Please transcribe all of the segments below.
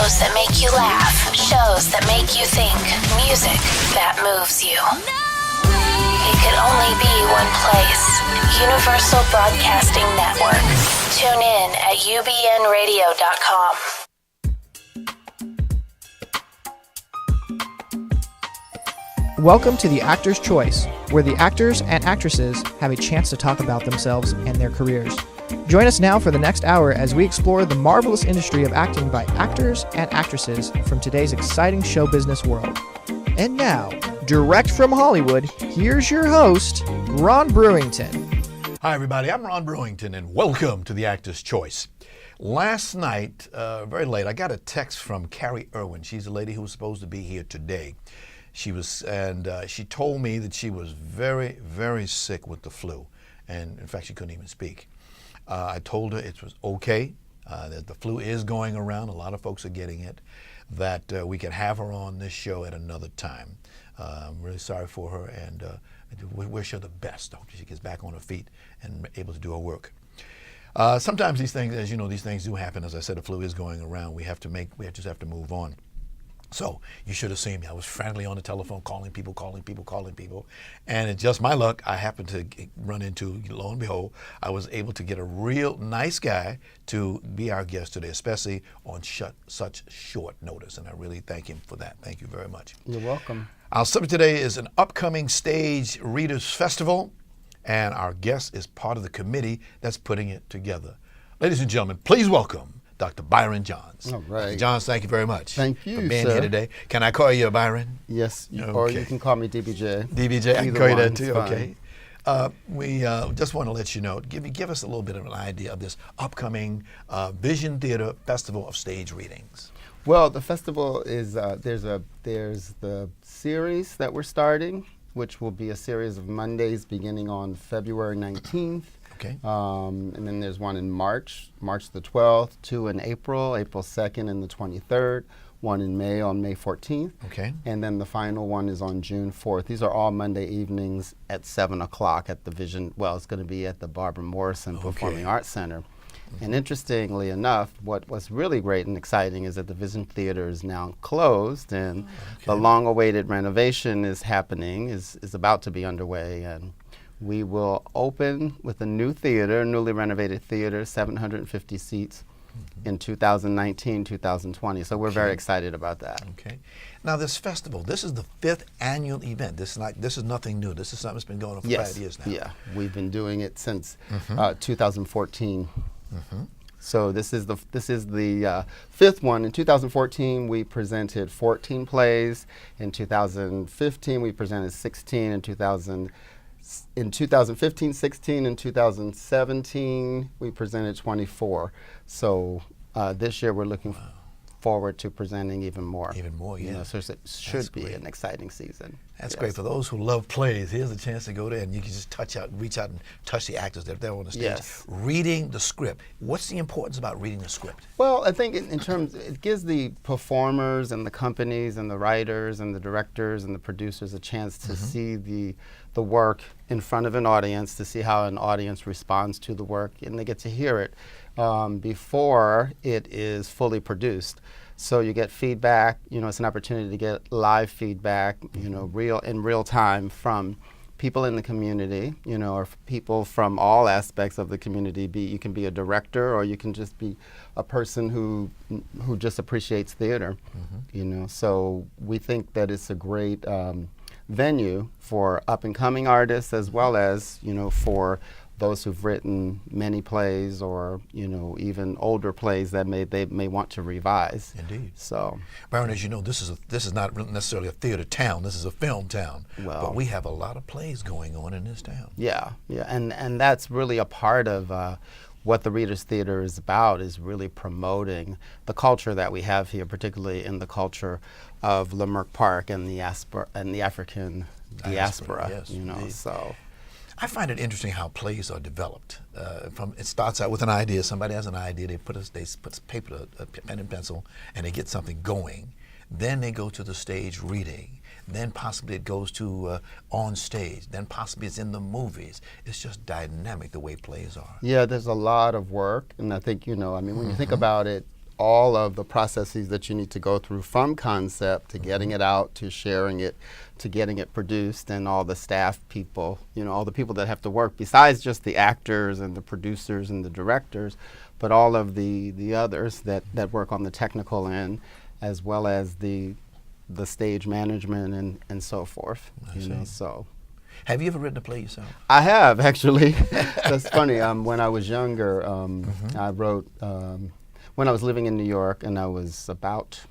Shows that make you laugh. Shows that make you think. Music that moves you. It could only be one place. Universal Broadcasting Network. Tune in at ubnradio.com. Welcome to The Actor's Choice, where the actors and actresses have a chance to talk about themselves and their careers. Join us now for the next hour as we explore the marvelous industry of acting by actors and actresses from today's exciting show business world. And now, direct from Hollywood, here's your host, Ron Brewington. Hi, everybody. I'm Ron Brewington, and welcome to The Actor's Choice. Last night, very late, I got a text from Carrie Irwin. She's a lady who was supposed to be here today. She told me that she was very, very sick with the flu, and in fact, she couldn't even speak. I told her it was okay, that the flu is going around. A lot of folks are getting it, that we can have her on this show at another time. I'm really sorry for her, and we wish her the best. I hope she gets back on her feet and able to do her work. Sometimes these things, as you know, these things do happen. As I said, the flu is going around. We just have to move on. So you should have seen me. I was frantically on the telephone calling people. And it's just my luck. I happened to run into, lo and behold, I was able to get a real nice guy to be our guest today, especially on such short notice. And I really thank him for that. Thank you very much. You're welcome. Our subject today is an upcoming stage readers festival, and our guest is part of the committee that's putting it together. Ladies and gentlemen, please welcome Dr. Byron Johns. All right. Dr. Johns, thank you very much. Thank you, for being sir. here today. Can I call you Byron? Yes, Okay. or you can call me DBJ. DBJ, I can Either call you that one's too. fine. Okay. We just want to let you know, give us a little bit of an idea of this upcoming Vision Theater Festival of Stage Readings. Well, the festival is there's the series that we're starting, which will be a series of Mondays beginning on February 19th. Okay. And then there's one in March the 12th, two in April 2nd and the 23rd, one in May on May 14th. Okay. And then the final one is on June 4th. These are all Monday evenings at 7 o'clock at the Vision, well, it's going to be at the Barbara Morrison Performing Arts Center. And interestingly enough, what was really great and exciting is that the Vision Theater is now closed, and the long-awaited renovation is happening, is about to be underway, and we will open with a new theater, newly renovated theater, 750 seats in 2019, 2020. So we're very excited about that. Okay. Now this festival, this is the 5th annual event. This is nothing new. This is something that's been going on for 5 years now. Yeah, we've been doing it since 2014. So this is the 5th one. In 2014, we presented 14 plays. In 2015, we presented 16. In 2015, 16, and 2017, we presented 24. So this year, we're looking forward to presenting even more. Even more, yeah. You know, so it should be an exciting season. That's great. For those who love plays, here's a chance to go there and you can just reach out and touch the actors that they're on the stage. Yes. Reading the script. What's the importance about reading the script? Well, I think in terms, it gives the performers and the companies and the writers and the directors and the producers a chance to see the work in front of an audience, to see how an audience responds to the work, and they get to hear it before it is fully produced. So you get feedback, it's an opportunity to get live feedback, in real time from people in the community, or people from all aspects of the community. You can be a director, or you can just be a person who just appreciates theater, So we think that it's a great venue for up-and-coming artists, as well as, for those who've written many plays, or even older plays that they may want to revise. Indeed. So, Byron, as you know, this is not necessarily a theater town. This is a film town. Well, but we have a lot of plays going on in this town. Yeah, and that's really a part of what the Readers Theater is about, is really promoting the culture that we have here, particularly in the culture of Leimert Park and the African diaspora. Yes, so. I find it interesting how plays are developed. It starts out with an idea. Somebody has an idea. They put paper, a pen and pencil, and they get something going. Then they go to the stage reading. Then possibly it goes to on stage. Then possibly it's in the movies. It's just dynamic the way plays are. Yeah, there's a lot of work, and I think when you think about it all of the processes that you need to go through from concept to getting it out, to sharing it, to getting it produced, and all the staff people, all the people that have to work besides just the actors and the producers and the directors, but all of the others that work on the technical end, as well as the stage management and so forth. So. Have you ever written a play yourself? I have, actually. That's funny. When I was younger, I wrote, when I was living in New York, and I was about,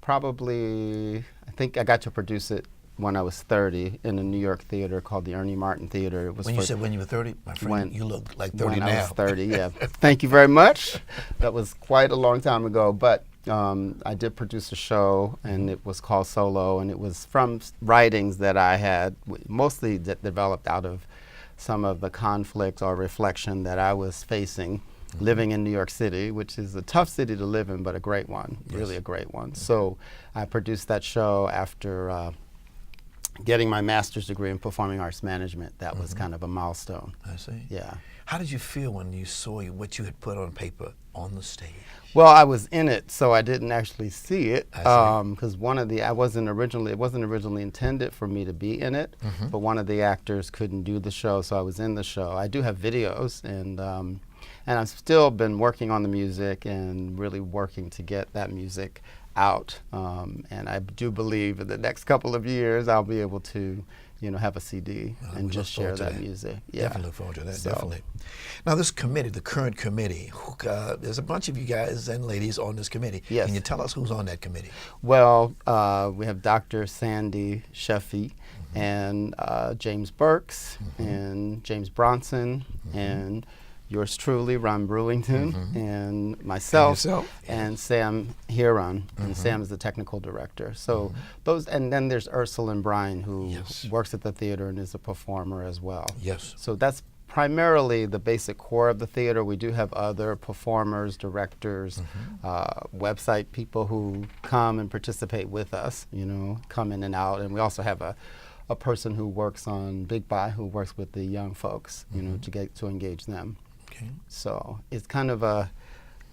probably, I think I got to produce it when I was 30 in a New York theater called the Ernie Martin Theater. It was when you said when you were 30, my friend, you look like 30 when now. I was 30, yeah. Thank you very much. That was quite a long time ago, but I did produce a show, and it was called Solo, and it was from writings that I had, mostly that developed out of some of the conflict or reflection that I was facing living in New York City, which is a tough city to live in, but a great one, really a great one. So I produced that show after getting my master's degree in performing arts management. That was kind of a milestone. I see. Yeah. How did you feel when you saw what you had put on paper on the stage? Well, I was in it, so I didn't actually see it, because it wasn't originally intended for me to be in it, but one of the actors couldn't do the show, so I was in the show. I do have videos, and I've still been working on the music and really working to get that music out, and I do believe in the next couple of years I'll be able to have a CD and just share that music. Yeah. Definitely look forward to that, definitely. Now this committee, the current committee, there's a bunch of you guys and ladies on this committee. Yes. Can you tell us who's on that committee? Well, we have Dr. Sandy Sheffy and James Burks and James Bronson and yours truly, Ron Brewington, and myself, and Sam Huron, and Sam is the technical director. So those, and then there's Ursula and Brian, who works at the theater and is a performer as well. Yes. So that's primarily the basic core of the theater. We do have other performers, directors, website people who come and participate with us, come in and out. And we also have a person who works on Big Buy, who works with the young folks, to engage them. Okay. So it's kind of a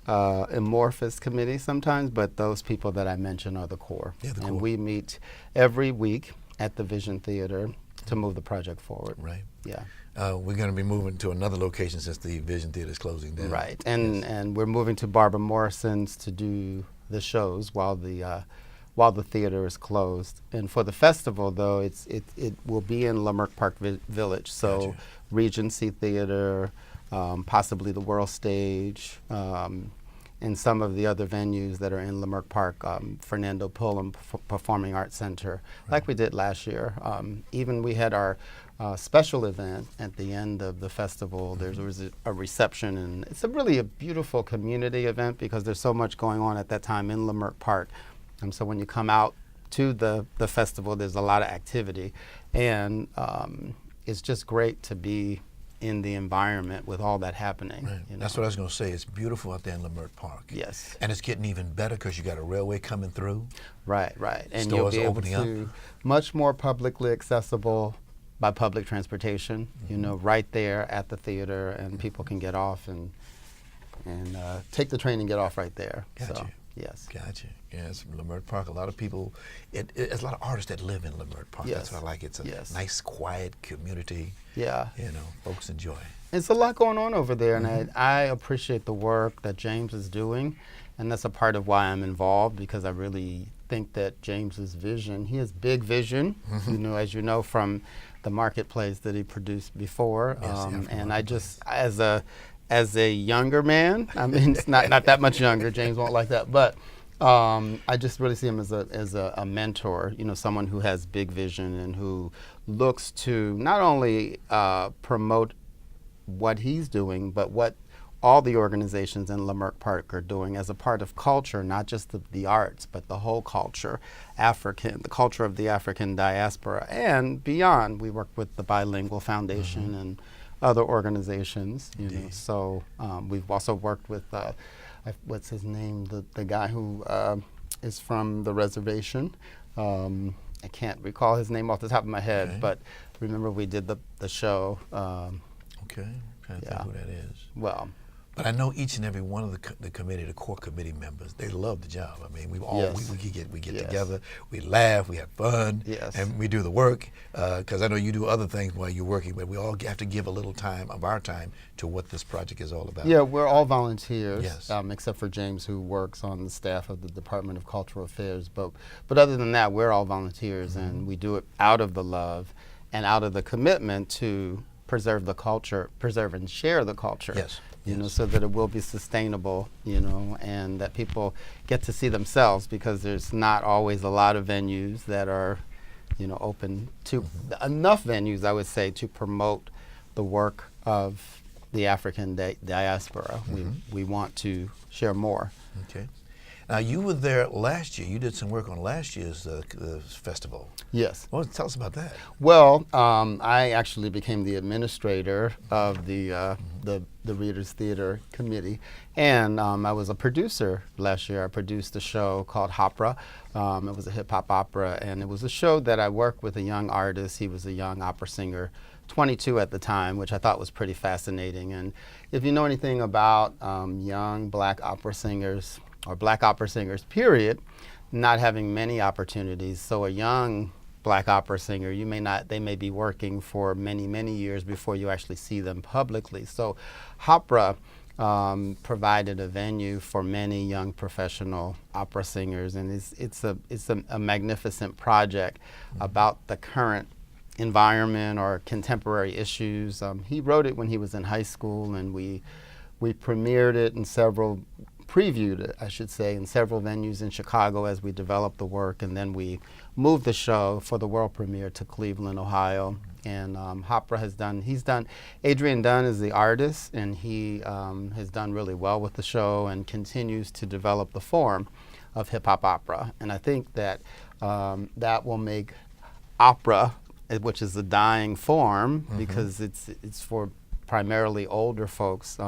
amorphous committee sometimes, but those people that I mentioned are the core. Yeah, the core. And we meet every week at the Vision Theater to move the project forward. Right. Yeah. We're going to be moving to another location since the Vision Theater is closing down. Right. And we're moving to Barbara Morrison's to do the shows while the theater is closed. And for the festival, though, it will be in Leimert Park Village. So Gotcha. Regency Theater, possibly the World Stage, and some of the other venues that are in Leimert Park, Fernando Pullum Performing Arts Center, like we did last year. Even we had our special event at the end of the festival. There was a reception, and it's really a beautiful community event because there's so much going on at that time in Leimert Park. So when you come out to the festival, there's a lot of activity, and it's just great to be in the environment with all that happening. Right. That's what I was going to say. It's beautiful out there in Leimert Park. Yes. And it's getting even better because you got a railway coming through. Right. And Stores you'll be opening able to up. much more publicly accessible by public transportation. Right there at the theater, and people can get off and take the train and get off right there. Gotcha. So, yes. Gotcha. Yes, Leimert Park. A lot of people. There's a lot of artists that live in Leimert Park. Yes. That's what I like. It's a nice, quiet community. Yeah. Folks enjoy. It's a lot going on over there, and I appreciate the work that James is doing, and that's a part of why I'm involved, because I really think that James's vision, he has big vision, as you know from the marketplace that he produced before, and I just, as a younger man, I mean, it's not that much younger, James won't like that, but I just really see him as a mentor, someone who has big vision and who looks to not only promote what he's doing, but what all the organizations in Leimert Park are doing as a part of culture, not just the arts, but the whole culture, the culture of the African diaspora and beyond. We work with the Bilingual Foundation and other organizations, So we've also worked with, what's his name, the guy who is from the reservation. I can't recall his name off the top of my head, but remember we did the show. Okay. I'm trying to think who that is. Well, But I know each and every one of the committee, the core committee members, they love the job. I mean, Yes. we get Yes. together, we laugh, we have fun, Yes. and we do the work. Because I know you do other things while you're working, but we all have to give a little time of our time to what this project is all about. Yeah, we're all volunteers, Yes. Except for James, who works on the staff of the Department of Cultural Affairs. But other than that, we're all volunteers, and we do it out of the love and out of the commitment to preserve the culture, preserve and share the culture. Yes. You know, so that it will be sustainable, you know, and that people get to see themselves, because there's not always a lot of venues that are, you know, open to enough venues, I would say, to promote the work of the African diaspora. We want to share more. Okay. Now, you were there last year. You did some work on last year's festival. Yes. Well, tell us about that. Well, I actually became the administrator of the Readers Theater Committee, and I was a producer last year. I produced a show called Opera. It was a hip-hop opera, and it was a show that I worked with a young artist. He was a young opera singer, 22 at the time, which I thought was pretty fascinating. And if you know anything about young black opera singers, or black opera singers, period, not having many opportunities. So a young black opera singer, they may be working for many, many years before you actually see them publicly. So opera provided a venue for many young professional opera singers, and it's a magnificent project about the current environment or contemporary issues. He wrote it when he was in high school, and we premiered it in previewed it, I should say, in several venues in Chicago as we developed the work, and then we moved the show for the world premiere to Cleveland, Ohio. And Adrian Dunn is the artist, and he has done really well with the show and continues to develop the form of hip-hop opera. And I think that that will make opera, which is a dying form, because it's for primarily older folks,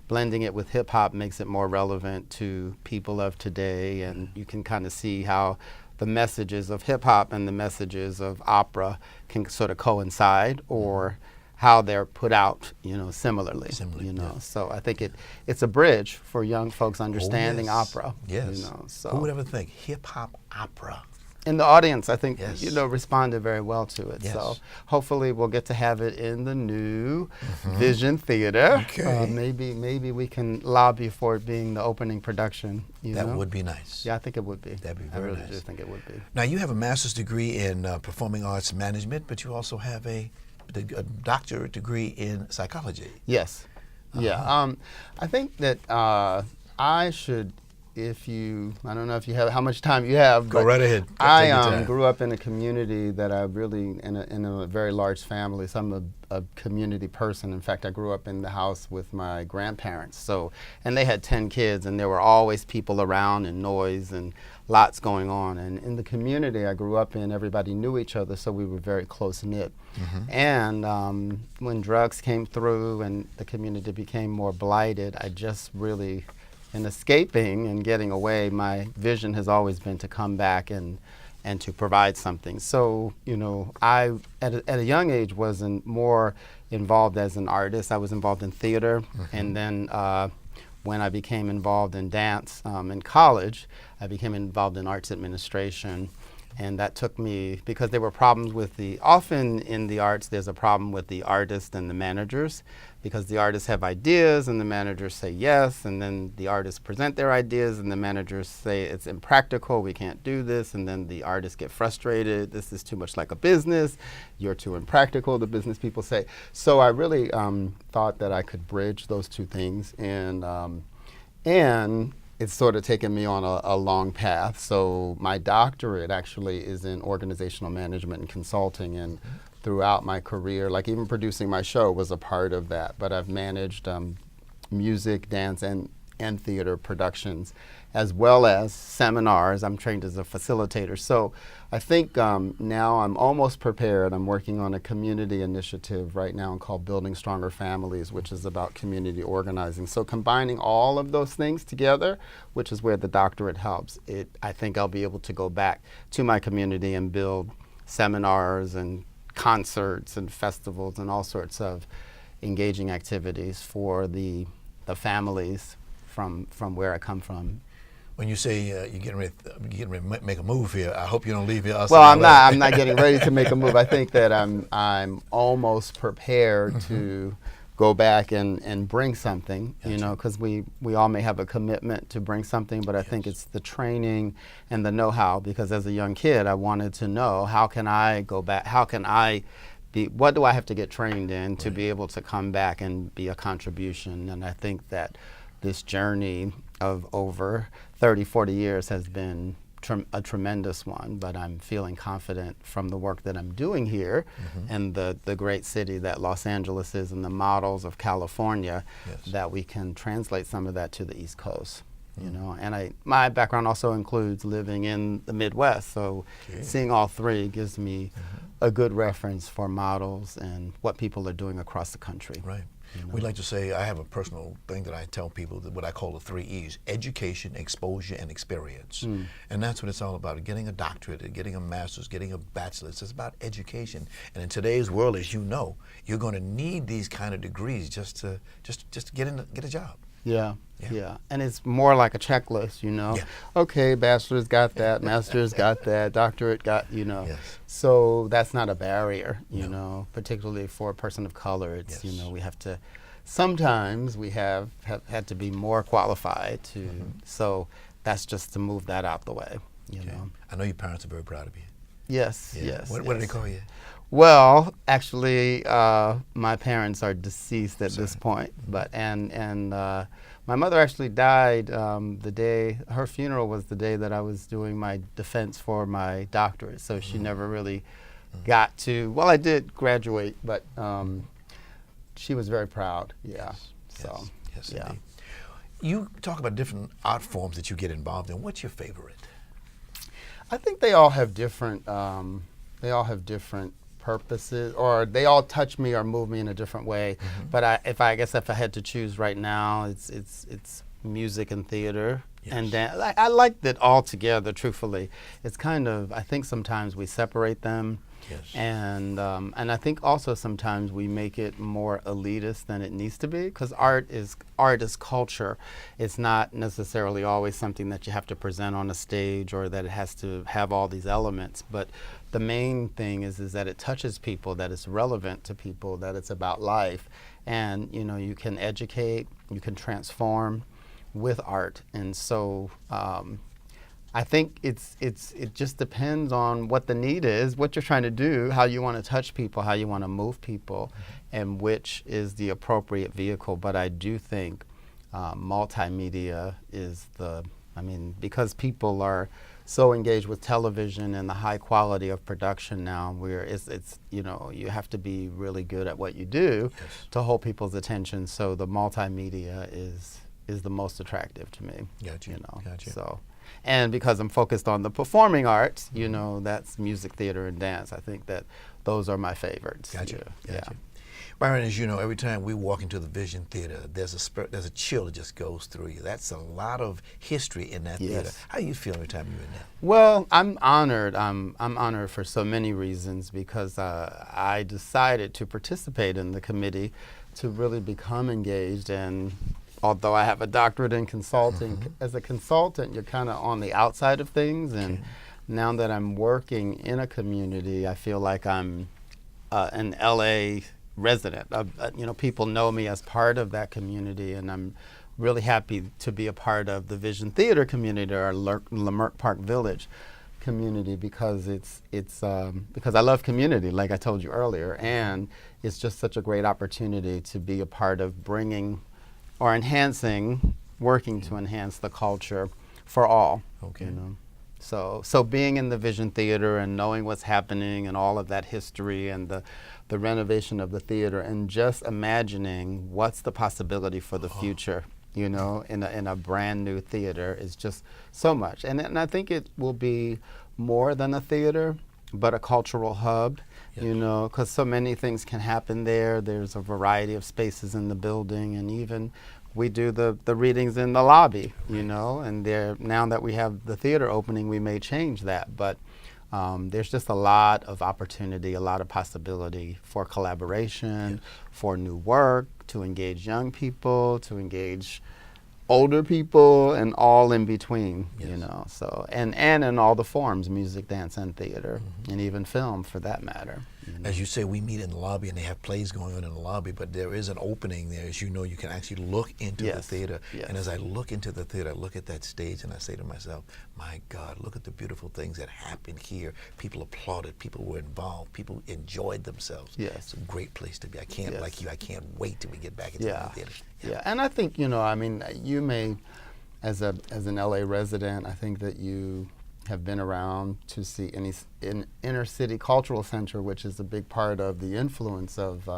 blending it with hip-hop makes it more relevant to people of today, and you can kind of see how the messages of hip-hop and the messages of opera can sort of coincide, or how they're put out, you know, similarly. You know, yeah. so I think it's a bridge for young folks understanding yes. opera. Yes. You know, so Who would ever think hip-hop opera? and the audience, I think, Yes. you know, responded very well to it. Yes. So hopefully we'll get to have it in the new Vision Theater. Okay. Maybe we can lobby for it being the opening production. That know? would be nice. Yeah, I think it would be. That'd be I very really nice. do think it would be. Now, you have a master's degree in performing arts management, but you also have a doctorate degree in psychology. Yes. Yeah. I think that I should, I don't know if you have how much time you have. Go but right ahead. Take your I time. grew up in a community that I really, in a very large family, so I'm a community person. In fact, I grew up in the house with my grandparents. So, and they had 10 kids, and there were always people around and noise and lots going on. And in the community I grew up in, everybody knew each other, so we were very close-knit. And when drugs came through and the community became more blighted, I just really, in escaping and getting away, my vision has always been to come back and to provide something. So, you know, I, at a young age, wasn't more involved as an artist. I was involved in theater, and then when I became involved in dance in college, I became involved in arts administration. And that took me, because there were problems with often in the arts, there's a problem with the artists and the managers, because the artists have ideas and the managers say yes, and then the artists present their ideas and the managers say it's impractical, we can't do this, and then the artists get frustrated, this is too much like a business, you're too impractical, the business people say. So I really thought that I could bridge those two things, and it's sort of taken me on a long path. So my doctorate actually is in organizational management and consulting, and throughout my career, like even producing my show was a part of that. But I've managed music, dance, and theater productions, as well as seminars. I'm trained as a facilitator. So I think now I'm almost prepared. I'm working on a community initiative right now called Building Stronger Families, which is about community organizing. So combining all of those things together, which is where the doctorate helps, I think I'll be able to go back to my community and build seminars and concerts and festivals and all sorts of engaging activities for the the families from where I come from. When you say you're getting ready to make a move here, I hope you don't leave here. Well, I'm not getting ready to make a move. I think that I'm almost prepared to go back and bring something, because we all may have a commitment to bring something, but I think it's the training and the know-how, because as a young kid, I wanted to know, how can I go back, what do I have to get trained in to be able to come back and be a contribution? And I think that this journey of over 30, 40 years has been a tremendous one, but I'm feeling confident from the work that I'm doing here and the great city that Los Angeles is and the models of California, that we can translate some of that to the East Coast. And my background also includes living in the Midwest, so seeing all three gives me a good reference for models and what people are doing across the country. Right. We like to say, I have a personal thing that I tell people, that what I call the 3 E's: education, exposure, and experience. And that's what it's all about: getting a doctorate, getting a master's, getting a bachelor's. It's about education. And in today's world, as you know, you're going to need these kind of degrees just to get a job. Yeah. And it's more like a checklist, Okay, bachelor's got that, master's got that, doctorate got, So that's not a barrier, particularly for a person of color. It's, we have to, sometimes we have had to be more qualified to, so that's just to move that out the way, you know. I know your parents are very proud of you. Yes. What do they call you? Well, actually, my parents are deceased at this point, but and my mother actually died the day, her funeral was the day that I was doing my defense for my doctorate, so she never really got to, well, I did graduate, but she was very proud, Yes, indeed. You talk about different art forms that you get involved in. What's your favorite? I think they all have different purposes, or they all touch me or move me in a different way. But if I had to choose right now, it's music and theater and dance. I like it all together. Truthfully, it's kind of, I think sometimes we separate them, and I think also sometimes we make it more elitist than it needs to be, because art is culture. It's not necessarily always something that you have to present on a stage, or that it has to have all these elements, but the main thing is that it touches people, that it's relevant to people, that it's about life. And, you can educate, you can transform with art. And so I think it just depends on what the need is, what you're trying to do, how you want to touch people, how you want to move people, and which is the appropriate vehicle. But I do think multimedia is because people are so engaged with television and the high quality of production now, where it's you have to be really good at what you do to hold people's attention. So the multimedia is the most attractive to me. Gotcha. So, and because I'm focused on the performing arts, that's music, theater, and dance. I think that those are my favorites. Gotcha. Byron, as you know, every time we walk into the Vision Theater, there's a chill that just goes through you. That's a lot of history in that theater. How do you feel every time you're in there? Well, I'm honored. I'm honored for so many reasons, because I decided to participate in the committee to really become engaged. And although I have a doctorate in consulting, as a consultant, you're kind of on the outside of things. And now that I'm working in a community, I feel like I'm an LA resident. People know me as part of that community, and I'm really happy to be a part of the Vision Theater community, or Leimert Park Village community, because because I love community, like I told you earlier, and it's just such a great opportunity to be a part of bringing or working to enhance the culture for all. So being in the Vision Theater and knowing what's happening and all of that history and the renovation of the theater, and just imagining what's the possibility for the future, in a brand new theater, is just so much. And I think it will be more than a theater, but a cultural hub, because so many things can happen there. There's a variety of spaces in the building, and even we do the readings in the lobby, and now that we have the theater opening, we may change that. But There's just a lot of opportunity, a lot of possibility for collaboration, for new work, to engage young people, to engage older people, and all in between, you know. So and in all the forms, music, dance, and theater, and even film for that matter. As you say, we meet in the lobby and they have plays going on in the lobby, but there is an opening there. As you know, you can actually look into the theater. And as I look into the theater, I look at that stage and I say to myself, my God, look at the beautiful things that happened here. People applauded, people were involved, people enjoyed themselves. It's a great place to be. I can't, like you, I can't wait till we get back into the theater. And I think, you know, I mean, you may, as an LA resident, I think that you have been around to see in inner city cultural center, which is a big part of the influence of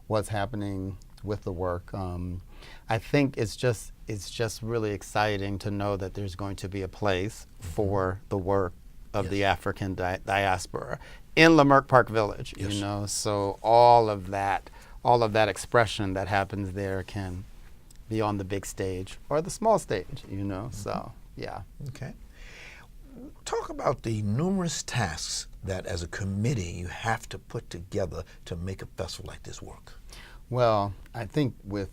what's happening with the work. I think it's just really exciting to know that there's going to be a place for the work of the African diaspora in Leimert Park Village. You know, so all of that expression that happens there can be on the big stage or the small stage. You know, so yeah. Okay. Talk about the numerous tasks that as a committee you have to put together to make a festival like this work. Well, I think with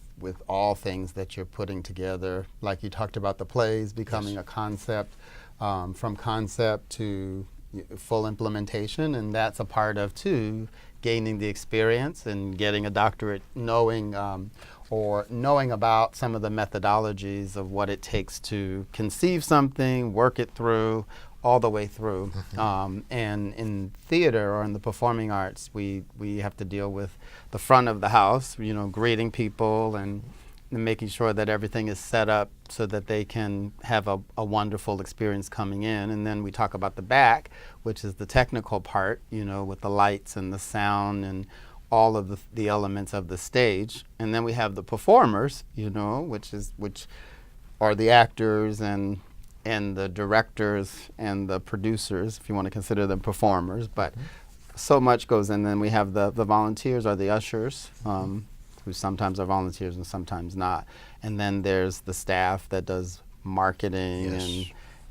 all things that you're putting together, like you talked about the plays becoming a concept, from concept to full implementation, and that's a part of too, gaining the experience and getting a doctorate, knowing about some of the methodologies of what it takes to conceive something, work it through, all the way through. And in theater or in the performing arts, we have to deal with the front of the house, you know, greeting people and making sure that everything is set up so that they can have a wonderful experience coming in. And then we talk about the back, which is the technical part, you know, with the lights and the sound and all of the elements of the stage. And then we have the performers, you know, which are the actors and the directors and the producers, if you want to consider them performers. But so much goes in. Then we have the volunteers or the ushers, who sometimes are volunteers and sometimes not. And then there's the staff that does marketing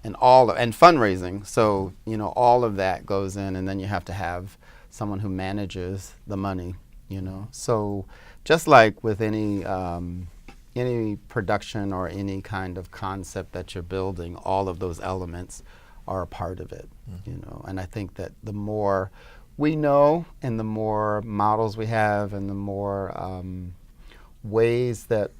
and fundraising. So, you know, all of that goes in, and then you have to have someone who manages the money, you know. So just like with any production or any kind of concept that you're building, all of those elements are a part of it, you know. And I think that the more we know and the more models we have and the more ways that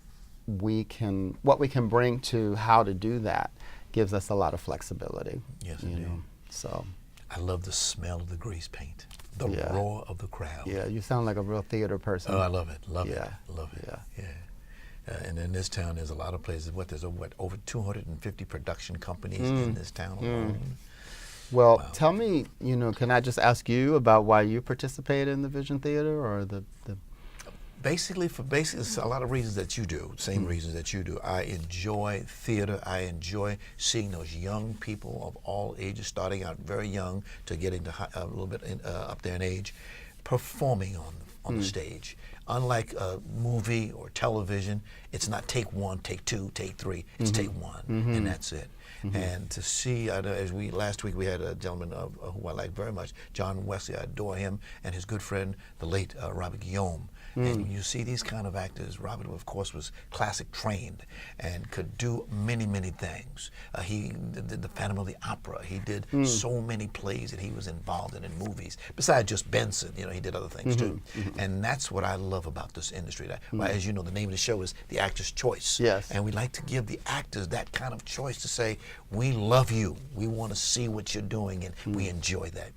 what we can bring to how to do that gives us a lot of flexibility. Yes, you indeed. know? So I love the smell of the grease paint, the roar of the crowd. Yeah, you sound like a real theater person. Oh, I love it. Love Yeah. it. Love it. Yeah. And in this town, there's a lot of places. There's over 250 production companies in this town alone. Well, tell me, you know, can I just ask you about why you participate in the Vision Theater or the Basically, it's a lot of reasons that you do, same reasons that you do. I enjoy theater. I enjoy seeing those young people of all ages, starting out very young to getting to a little bit up there in age, performing on the stage. Unlike a movie or television, it's not take one, take two, take three. It's take one, and that's it. And to see, last week we had a gentleman who I like very much, John Wesley. I adore him and his good friend, the late Robert Guillaume. And you see these kind of actors. Robert, of course, was classic trained and could do many, many things. He did the Phantom of the Opera. He did so many plays that he was involved in movies. Besides just Benson, you know, he did other things too. And that's what I love about this industry. Well, as you know, the name of the show is The Actor's Choice. Yes. And we like to give the actors that kind of choice to say, we love you. We want to see what you're doing, and we enjoy that.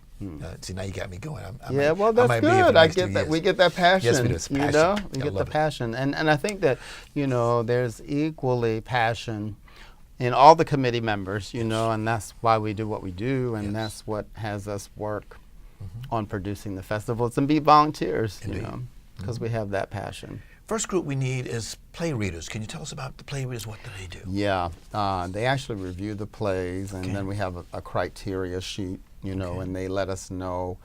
See, now you got me going. Well, that's good. I get that. We get that passion. Yes, we do. It's passion. You know, we I get the love it. passion, and I think that, you know, there's equally passion in all the committee members. You know, and that's why we do what we do, and that's what has us work on producing the festivals and be volunteers. Indeed. You know, because we have that passion. First group we need is play readers. Can you tell us about the play readers? What do they do? Yeah, they actually review the plays, and then we have a criteria sheet, you know, and they let us know.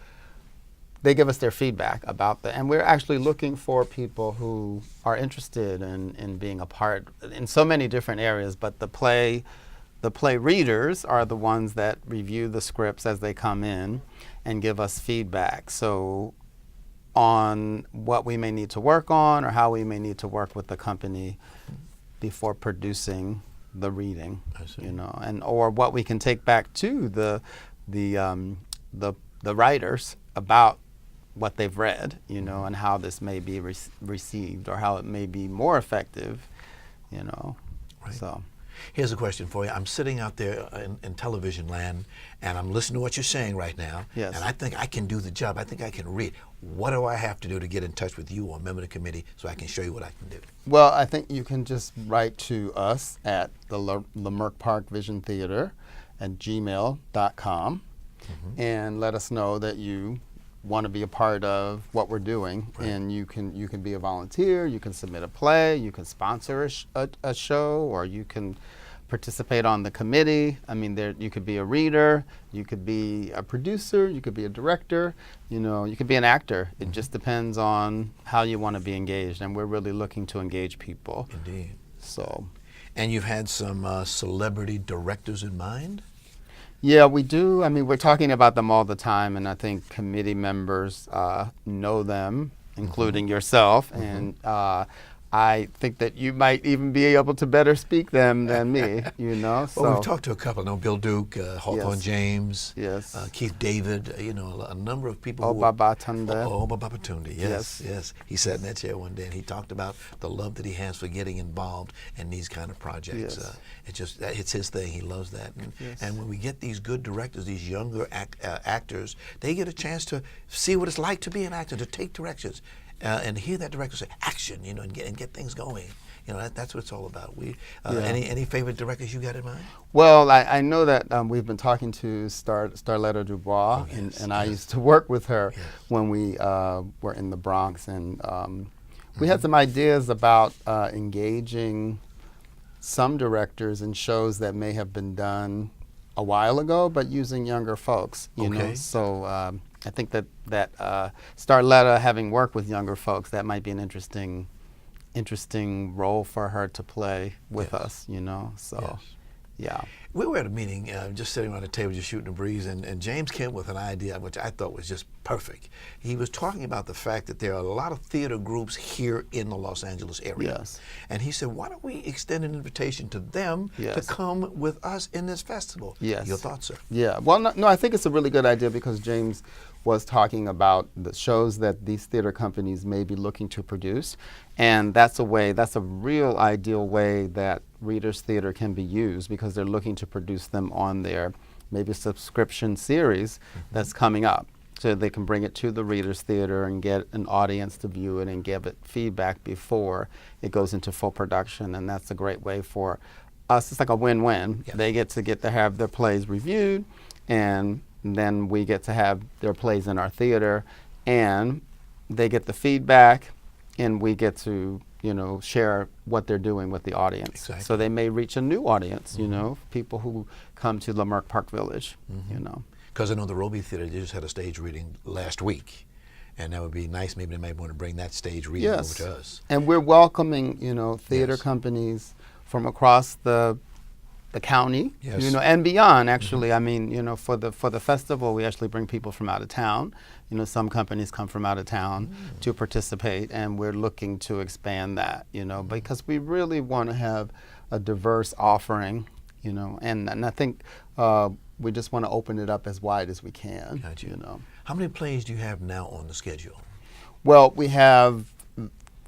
They give us their feedback about that, and we're actually looking for people who are interested in being a part in so many different areas, but the play the play readers are the ones that review the scripts as they come in and give us feedback. So on what we may need to work on or how we may need to work with the company before producing the reading, you know, and or what we can take back to the writers about what they've read, you know, and how this may be received or how it may be more effective, you know. Right. So here's a question for you. I'm sitting out there in television land, and I'm listening to what you're saying right now. Yes. And I think I can do the job. I think I can read. What do I have to do to get in touch with you or a member of the committee so I can show you what I can do? Well, I think you can just write to us at the Leimert Park Vision Theater at gmail.com and let us know that you want to be a part of what we're doing. Right. And you can be a volunteer, you can submit a play, you can sponsor a show, or you can participate on the committee. I mean, you could be a reader, you could be a producer, you could be a director, you know, you could be an actor. It just depends on how you want to be engaged, and we're really looking to engage people. Indeed. So. And you've had some celebrity directors in mind? Yeah, we do. I mean, we're talking about them all the time, and I think committee members know them, including yourself, and I think that you might even be able to better speak them than me, you know. So. Well, we've talked to a couple. I know Bill Duke, Hawthorne Yes. James, Yes. Keith David, you know, a number of people. Babatunde. Babatunde, yes, yes. He sat in that chair one day and he talked about the love that he has for getting involved in these kind of projects. Yes. It's his thing. He loves that. Yes. And when we get these good directors, these younger actors, they get a chance to see what it's like to be an actor, to take directions. And hear that director say action, you know, and get things going. You know, that's what it's all about. Any favorite directors you got in mind? Well, I know that we've been talking to Starletta Dubois, and I used to work with her when we were in the Bronx, and we had some ideas about engaging some directors in shows that may have been done a while ago, but using younger folks. You know, so I think that Starletta, having worked with younger folks, that might be an interesting role for her to play with us, you know. So, yeah. We were at a meeting, just sitting around the table, just shooting a breeze, and James came with an idea which I thought was just perfect. He was talking about the fact that there are a lot of theater groups here in the Los Angeles area. Yes. And he said, why don't we extend an invitation to them to come with us in this festival? Yes. Your thoughts, sir? Yeah. Well, no, I think it's a really good idea because James was talking about the shows that these theater companies may be looking to produce. And that's a real ideal way that Readers Theater can be used because they're looking to produce them on their maybe subscription series that's coming up. So they can bring it to the Readers Theater and get an audience to view it and give it feedback before it goes into full production. And that's a great way for us. It's like a win-win. Yes. They get to have their plays reviewed, and then we get to have their plays in our theater, and they get the feedback, and we get to, you know, share what they're doing with the audience. Exactly. So they may reach a new audience, you know, people who come to Leimert Park Village, you know. Because I know the Roby Theater, they just had a stage reading last week. And that would be nice. Maybe they might want to bring that stage reading over to us. And we're welcoming, you know, theater companies from across the county, you know, and beyond. Actually, I mean, you know, for the festival, we actually bring people from out of town. You know, some companies come from out of town to participate, and we're looking to expand that. You know, because we really want to have a diverse offering. You know, and I think we just want to open it up as wide as we can. Gotcha. You know, how many plays do you have now on the schedule? Well, we have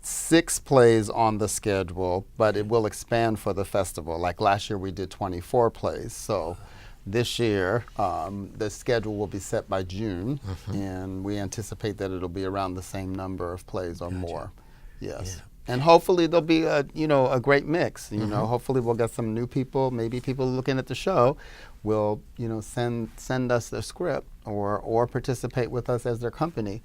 6 plays on the schedule, but it will expand for the festival. Like last year we did 24 plays. So this year the schedule will be set by June, and we anticipate that it'll be around the same number of plays or more. Yes. Yeah. And hopefully there'll be a great mix. You know, hopefully we'll get some new people, maybe people looking at the show will, you know, send us their script or participate with us as their company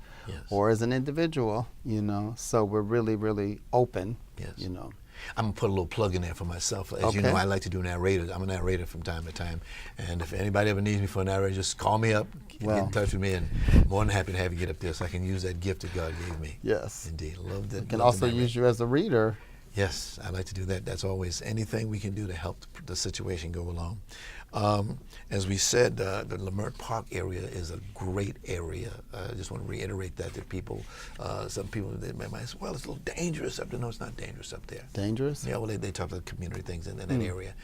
or as an individual, you know. So we're really, really open, you know. I'm going to put a little plug in there for myself. As you know, I like to do narrators. I'm a narrator from time to time. And if anybody ever needs me for a narrator, just call me up, get in touch with me, and more than happy to have you get up there so I can use that gift that God gave me. Yes. Indeed. Love that. We can also use you as a reader. Yes, I like to do that. That's always anything we can do to help the situation go along. As we said, the Leimert Park area is a great area. I just want to reiterate that to people. Some people they might say, well, it's a little dangerous up there. No, it's not dangerous up there. Dangerous? Yeah, well, they talk about community things in that area.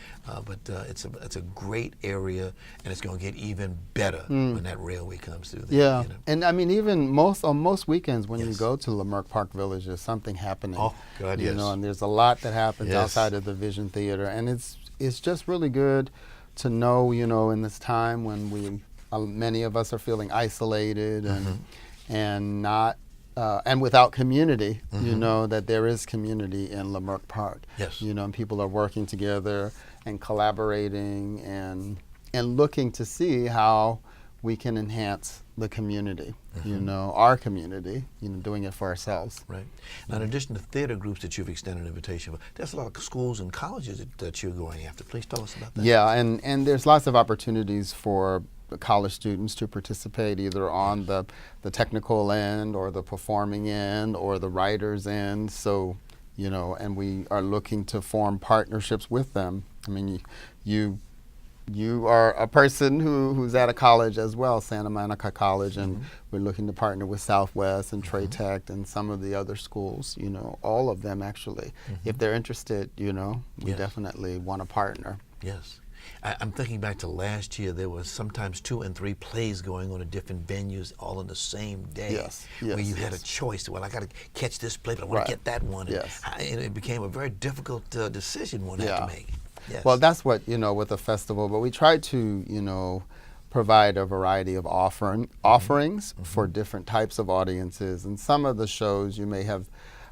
But it's a great area, and it's going to get even better when that railway comes through there. Yeah, You know? and I mean, even on most weekends when you Yes. go to Leimert Park Village, there's something happening. Oh, God, you yes. know, and there's a lot that happens Yes. outside of the Vision Theater, and it's just really good to know, you know, in this time when many of us are feeling isolated and not and without community, you know, that there is community in Leimert Park. Yes. You know, and people are working together and collaborating and looking to see how we can enhance the community, you know, our community, you know, doing it for ourselves. Right. Now, in addition to theater groups that you've extended an invitation for, there's a lot of schools and colleges that you're going after. Please tell us about that. Yeah, and there's lots of opportunities for the college students to participate either on the technical end or the performing end or the writers end. So, you know, and we are looking to form partnerships with them. I mean, you are a person who's at a college as well, Santa Monica College, and we're looking to partner with Southwest and Trade Tech and some of the other schools, you know, all of them actually. If they're interested, you know, we Yes. definitely want to partner. Yes. I'm thinking back to last year. There was sometimes 2 and 3 plays going on at different venues all on the same day. Yes, Where yes, you had a yes. choice. Well, I got to catch this play, but I want Right. to get that one. And, Yes. and it became a very difficult decision one had Yeah. to make. Yes. Well, that's what, you know, with the festival, but we try to, you know, provide a variety of offerings for different types of audiences. And some of the shows you may have,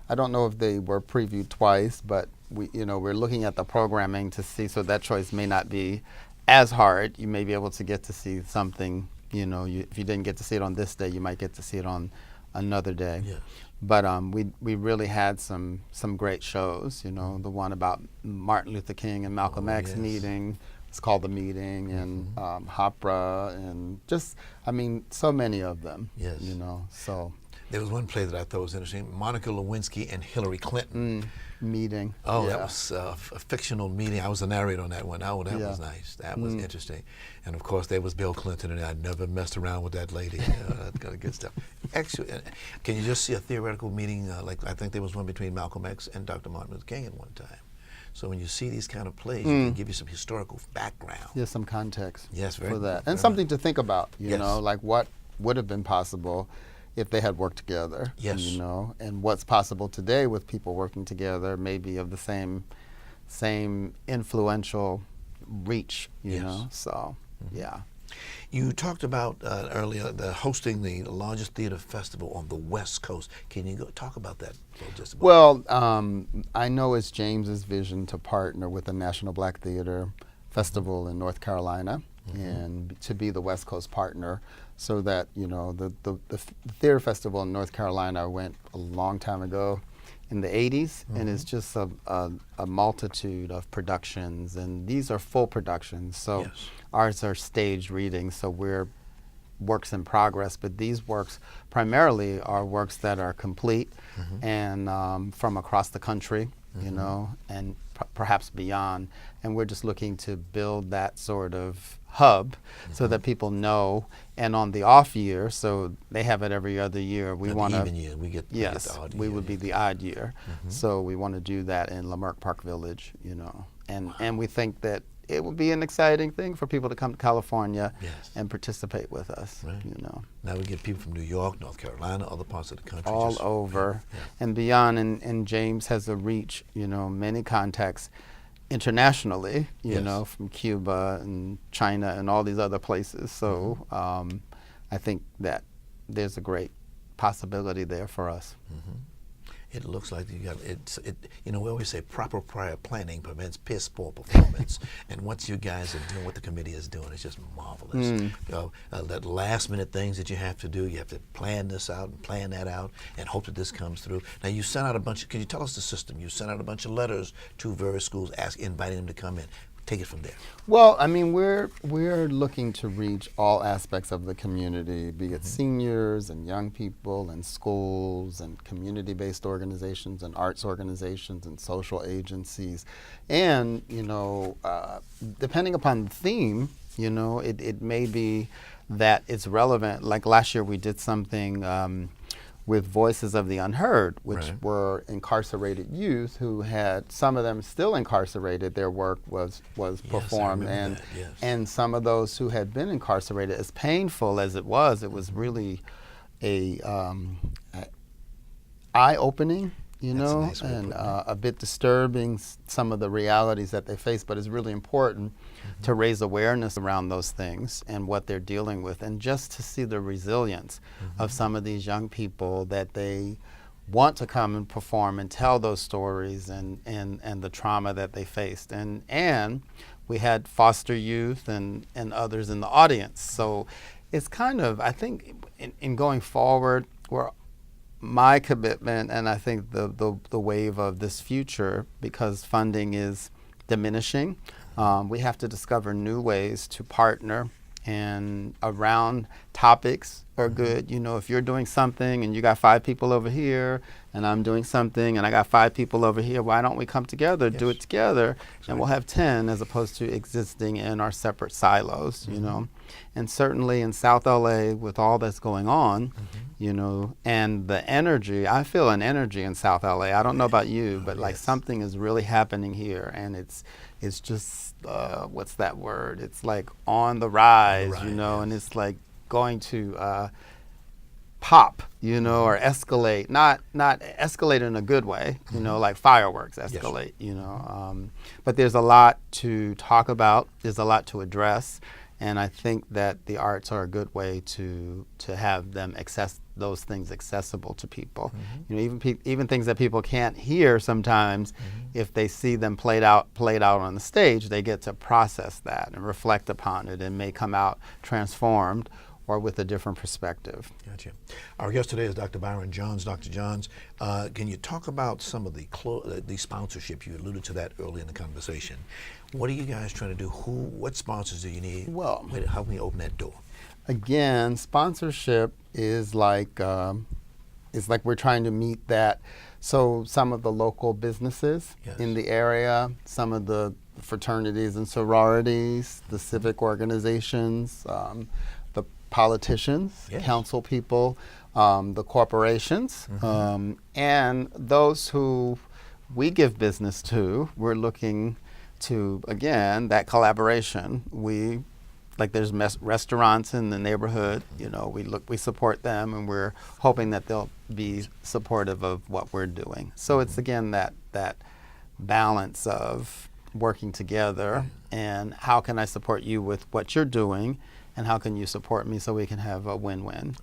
I don't know if they were previewed twice, but we're looking at the programming to see, so that choice may not be as hard. You may be able to get to see something, you know, if you didn't get to see it on this day, you might get to see it on another day. Yes. But we really had some great shows, you know, the one about Martin Luther King and Malcolm X yes. meeting. It's called The Meeting, and Hopra, and just, I mean, so many of them, Yes. you know, so. There was one play that I thought was interesting, Monica Lewinsky and Hillary Clinton. Meeting. Oh, yeah. that was a fictional meeting. I was the narrator on that one. Oh, that Yeah. was nice. That was interesting. And of course, there was Bill Clinton, and I never messed around with that lady. That kind of good stuff. Actually, can you just see a theoretical meeting? Like I think there was one between Malcolm X and Dr. Martin Luther King at one time. So when you see these kind of plays, it can give you some historical background. There's some context Yes, very for that. very And something to think about, you Yes. know, like what would have been possible if they had worked together, Yes. you know, and what's possible today with people working together, maybe of the same influential reach, you Yes. know, so, yeah. You talked about earlier hosting the largest theater festival on the West Coast. Can you talk about that for just a moment? Well, I know it's James's vision to partner with the National Black Theater Festival in North Carolina and to be the West Coast partner, so that, you know, the theater festival in North Carolina went a long time ago in the 80s, and it's just a multitude of productions, and these are full productions. So Yes. ours are staged readings, so we're works in progress, but these works primarily are works that are complete and from across the country, you know, and perhaps beyond. And we're just looking to build that sort of hub so that people know. And on the off year, so they have it every other year, we want to. Even year, we get Yes, the odd we year, would be the odd year. So we want to do that in Leimert Park Village, you know. And we think that it would be an exciting thing for people to come to California Yes. and participate with us, Right. you know. Now we get people from New York, North Carolina, other parts of the country. All just- over Yeah. and beyond. And James has a reach, you know, many contacts internationally, you Yes. know, from Cuba and China and all these other places. So I think that there's a great possibility there for us. It looks like you got it. You know, we always say proper prior planning prevents piss poor performance. And what you guys are doing, what the committee is doing, is just marvelous. You know, that last minute things that you have to do, you have to plan this out and plan that out, and hope that this comes through. Now you sent out a bunch. Can you tell us the system? You sent out a bunch of letters to various schools, inviting them to come in. take it from there. Well, I mean, we're looking to reach all aspects of the community, be it seniors and young people and schools and community-based organizations and arts organizations and social agencies. And, depending upon the theme, it may be that it's relevant. Like last year we did something with Voices of the Unheard, which were incarcerated youth who had, some of them still incarcerated, their work was performed, and some of those who had been incarcerated, as painful as it was really a eye-opening, and a bit disturbing, some of the realities that they face, but it's really important to raise awareness around those things and what they're dealing with, and just to see the resilience of some of these young people, that they want to come and perform and tell those stories and the trauma that they faced. And we had foster youth and others in the audience. So it's kind of, I think, in going forward, my commitment, and I think the wave of this future, because funding is diminishing, we have to discover new ways to partner, and around topics are good. If you're doing something and you got 5 people over here, and I'm doing something and I got 5 people over here, why don't we come together, do it together, and we'll have 10 as opposed to existing in our separate silos, And certainly in South LA, with all that's going on, and the energy, I feel an energy in South LA. I don't know about you, but like something is really happening here, and it's just, what's that word? It's like on the rise, and it's like going to pop, or escalate, not escalate in a good way, like fireworks escalate, but there's a lot to talk about, there's a lot to address, and I think that the arts are a good way to have them those things accessible to people. Even things that people can't hear sometimes, if they see them played out on the stage, they get to process that and reflect upon it, and may come out transformed or with a different perspective. Gotcha. Our guest today is Dr. Byron Johns. Dr. Johns, can you talk about some of the sponsorship? You alluded to that early in the conversation. What are you guys trying to do? What sponsors do you need? Well, how can we open that door? Again, sponsorship is like we're trying to meet that. So some of the local businesses in the area, some of the fraternities and sororities, the civic organizations, the politicians, council people, the corporations, and those who we give business to. We're looking to, again, that collaboration. There's restaurants in the neighborhood, we support them, and we're hoping that they'll be supportive of what we're doing. So it's, again, that balance of working together, and how can I support you with what you're doing, and how can you support me so we can have a win-win,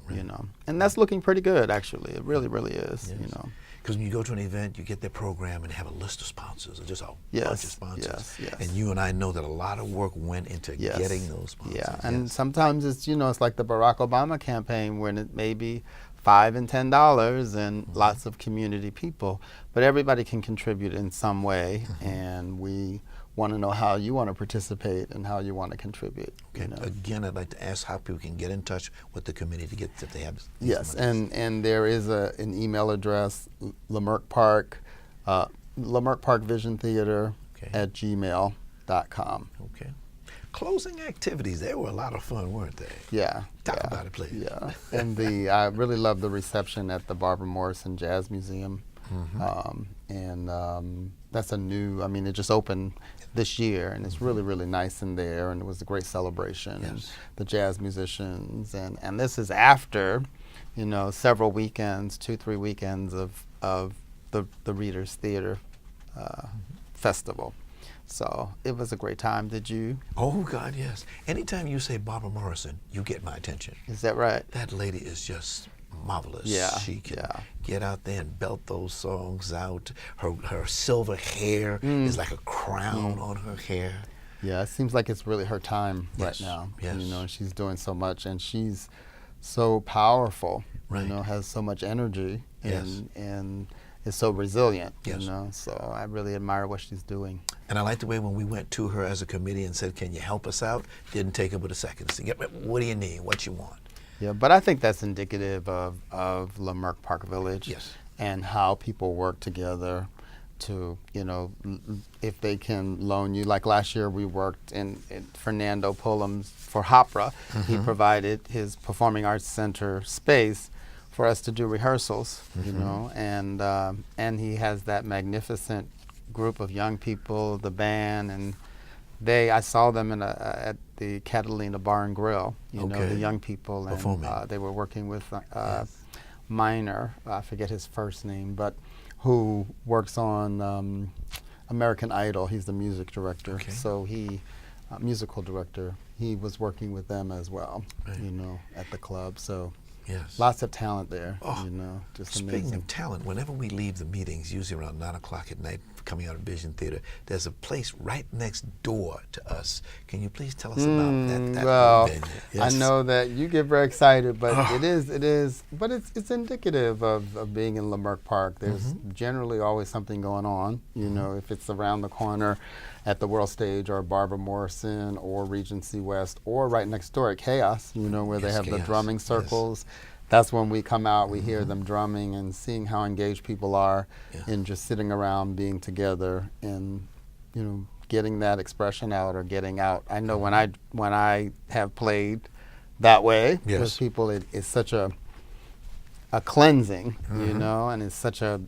And that's looking pretty good, actually. It really, really is, Because when you go to an event, you get their program and have a list of sponsors, or just a bunch of sponsors. Yes. And you and I know that a lot of work went into getting those sponsors. Yeah, and sometimes it's, it's like the Barack Obama campaign, when it may be $5 and $10 and lots of community people, but everybody can contribute in some way, and we want to know how you want to participate and how you want to contribute. Okay. Again, I'd like to ask how people can get in touch with the committee to get, if they have. Yes, and there is an email address, Leimert Park Vision Theater at gmail.com. Okay. Closing activities, they were a lot of fun, weren't they? Yeah. Talk about it, please. Yeah, and I really love the reception at the Barbara Morrison Jazz Museum. That's it just opened this year, and it's really, really nice in there, and it was a great celebration, and the jazz musicians, and this is after, several weekends, 2-3 weekends of the Readers Theater Festival. So it was a great time. Did you? Oh, God, yes. Anytime you say Barbara Morrison, you get my attention. Is that right? That lady is just marvelous. Yeah. She can get out there and belt those songs out. Her silver hair is like a crown on her hair. Yeah, it seems like it's really her time right now. Yes. And she's doing so much, and she's so powerful. Right. Has so much energy, Yes. and is so resilient. Yes. So I really admire what she's doing. And I like the way when we went to her as a committee and said, can you help us out? Didn't take her but a second. So what do you need? What you want? Yeah, but I think that's indicative of Leimert Park Village. Yes. And how people work together to, if they can loan you. Like last year we worked in Fernando Pullum's for Hopra. He provided his Performing Arts Center space for us to do rehearsals, and he has that magnificent group of young people, the band, and I saw them at the Catalina Bar and Grill, the young people, and performing. They were working with Minor, I forget his first name, but who works on American Idol. He's the music director. Okay. So musical director. He was working with them as well, Right. At the club. So Yes. lots of talent there, Oh, just Speaking amazing. of talent, whenever we leave the meetings, usually around 9 o'clock at night, coming out of Vision Theater, there's a place right next door to us. Can you please tell us about that Well, venue? Yes. I know that you get very excited, but it is, but it's indicative of being in Leimert Park. There's generally always something going on, if it's around the corner at the World Stage or Barbara Morrison or Regency West or right next door at Chaos, where they Yes, have the Chaos. drumming Yes. circles. That's when we come out, we hear them drumming and seeing how engaged people are in just sitting around, being together, and getting that expression out or getting out. I know when I have played that way with people, it's such a cleansing, and it's such a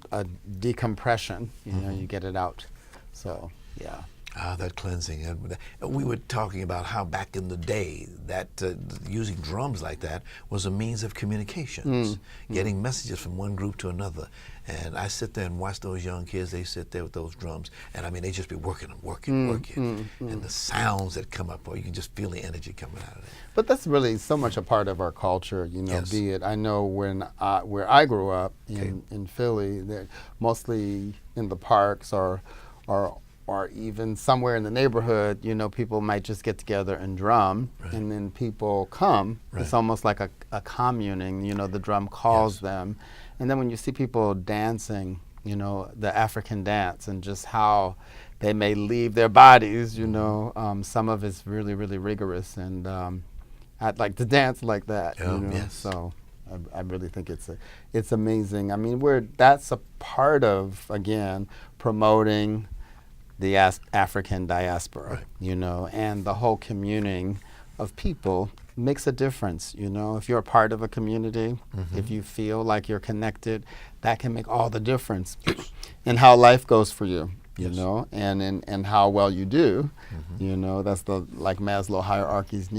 decompression. You get it out. So yeah. That cleansing. And we were talking about how back in the day that using drums like that was a means of communications, getting messages from one group to another. And I sit there and watch those young kids. They sit there with those drums, and I mean, they just be working and working. And the sounds that come up, or you can just feel the energy coming out of it. But that's really so much a part of our culture, Yes. be it, I know where I grew up in Philly, that mostly in the parks or even somewhere in the neighborhood, people might just get together and drum, and then people come. Right. It's almost like a communing, the drum calls them. And then when you see people dancing, the African dance and just how they may leave their bodies, some of it's really, really rigorous. And I'd like to dance like that, Yes. So I really think it's amazing. I mean, that's a part of, again, promoting the African diaspora, and the whole communing of people makes a difference, If you're a part of a community, if you feel like you're connected, that can make all the difference in how life goes for you, and how well you do, That's like Maslow hierarchy's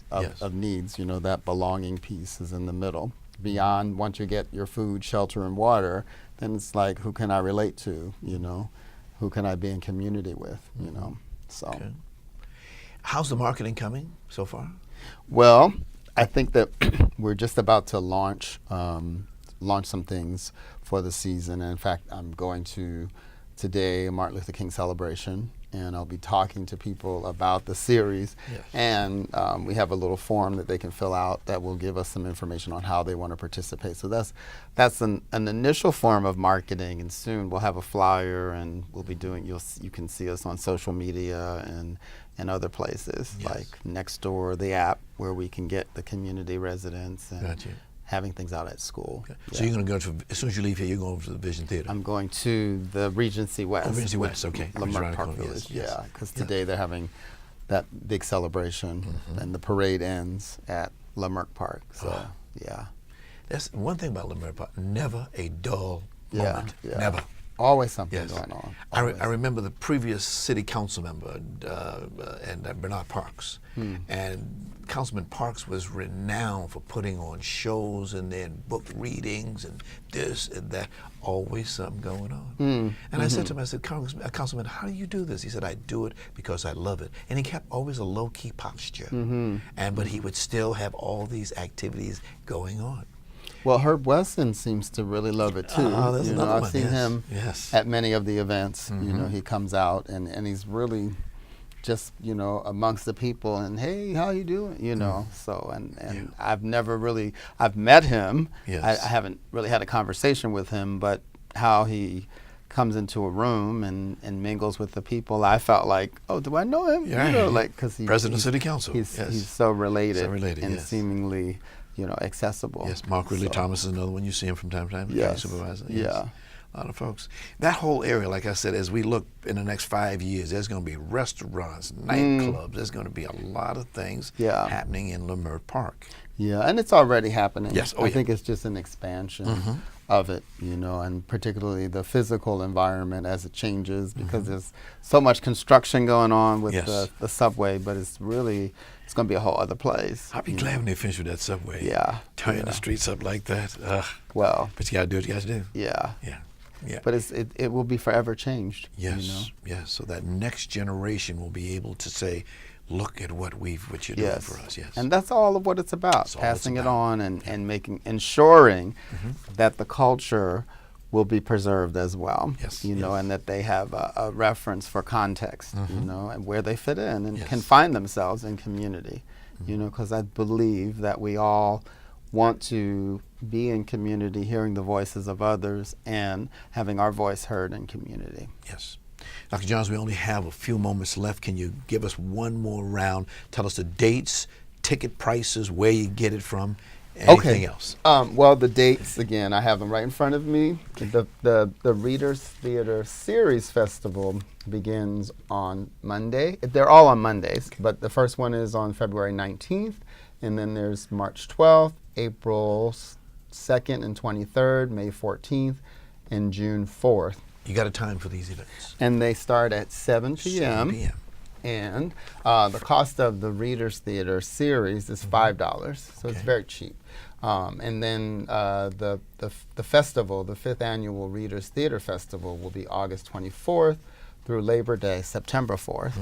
of needs, that belonging piece is in the middle. Beyond, once you get your food, shelter, and water, then it's like, who can I relate to, Who can I be in community with, So, Okay. How's the marketing coming so far? Well, I think that we're just about to launch some things for the season. And in fact, I'm going to today Martin Luther King celebration, and I'll be talking to people about the series. Yes. And we have a little form that they can fill out that will give us some information on how they want to participate. So that's an initial form of marketing, and soon we'll have a flyer, and we'll be doing. You can see us on social media and other places like Nextdoor, the app where we can get the community residents and Gotcha. having things out at school. Okay. So you're going to go to, as soon as you leave here, you're going to the Vision Theater. I'm going to the Regency West. Oh, Regency West, okay. Leimert Park Yes, Village, yes. because today they're having that big celebration, and the parade ends at Leimert Park. So, yeah. That's one thing about Leimert Park, never a dull moment. Yeah. Never. Always something Yes. going on. I Always. remember the previous city council member, Bernard Parks. And Councilman Parks was renowned for putting on shows and then book readings and this and that. Always something going on. And I said to him, I said, Councilman, how do you do this? He said, I do it because I love it. And he kept always a low-key posture. But he would still have all these activities going on. Well, Herb Weston seems to really love it too. There's another I've one, seen yes. him Yes. at many of the events. He comes out and he's really just amongst the people and, hey, how you doing? So and I've met him. Yes. I haven't really had a conversation with him, but how he comes into a room and mingles with the people, I felt like, oh, do I know him? Yeah, you know, like because President of City Council. He's Yes. so related, and yes. seemingly, accessible. Yes, Mark Ridley So, Thomas is another one. You see him from time to time. The Yes. county supervisor. Yes. Yeah. A lot of folks. That whole area, like I said, as we look in the next 5 years, there's going to be restaurants, nightclubs. There's going to be a lot of things Yeah. happening in Leimert Park. Yeah, and it's already happening. Yes. Oh, I yeah. think it's just an expansion of it, and particularly the physical environment as it changes, because there's so much construction going on with Yes. the subway, but it's going to be a whole other place. I'll be glad when they finish with that subway. Yeah. Turning Yeah. the streets up like that. Well, But you got to do what you got to do. yeah. Yeah. Yeah. But it will be forever changed. Yes. Yes. So that next generation will be able to say, look at what you're doing for us. Yes. And that's all of what it's about, That's all it's passing it about. on and ensuring that the culture will be preserved as well. Yes, And that they have a reference for context, and where they fit in and Yes. can find themselves in community, because I believe that we all want to be in community, hearing the voices of others and having our voice heard in community. Yes. Dr. Johns, we only have a few moments left. Can you give us one more round? Tell us the dates, ticket prices, where you get it from, anything else. Well, the dates, again, I have them right in front of me. The Readers Theater Series Festival begins on Monday. They're all on Mondays, but the first one is on February 19th, and then there's March 12th, April 2nd and 23rd, May 14th, and June 4th. You got a time for these events? And they start at 7 p.m. 7 p.m. And the cost of the Readers Theater Series is $5, so it's very cheap. And then the festival, the 5th Annual Readers Theater Festival, will be August 24th through Labor Day, September 4th.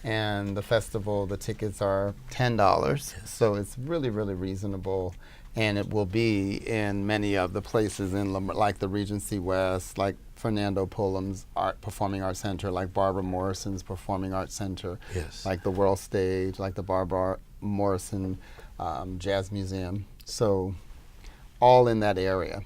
And the festival, the tickets are $10, so it's really, really reasonable. And it will be in many of the places in like the Regency West, like Fernando Pullum's Performing Arts Center, like Barbara Morrison's Performing Arts Center, Yes. like the World Stage, like the Barbara Morrison Jazz Museum. So all in that area,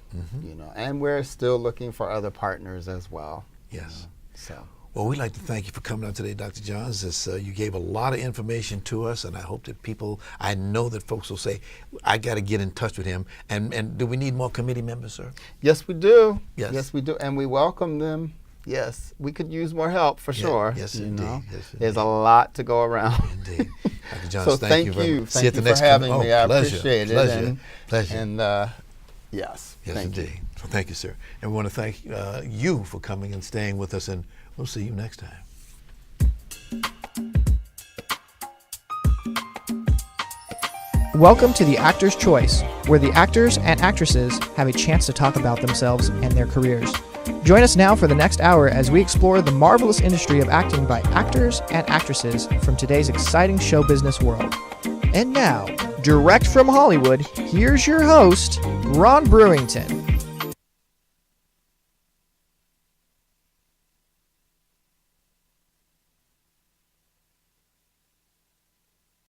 and we're still looking for other partners as well. Yes. So. Well, we'd like to thank you for coming out today, Dr. Johns. You gave a lot of information to us, and I hope that I know that folks will say, I got to get in touch with him. And do we need more committee members, sir? Yes, we do. Yes. Yes, we do. And we welcome them. Yes, we could use more help for sure. Yes, you indeed. know. Yes, indeed. There's a lot to go around. Indeed. Dr. Johns, So thank you very you. much. Thank See you at the you next for having com- me. I pleasure, appreciate it. pleasure, pleasure. And yes, Yes, thank you. indeed. Well, thank you, sir. And we want to thank you for coming and staying with us, and we'll see you next time. Welcome to the Actor's Choice, where the actors and actresses have a chance to talk about themselves and their careers. Join us now for the next hour as we explore the marvelous industry of acting by actors and actresses from today's exciting show business world. And now, direct from Hollywood, here's your host, Ron Brewington.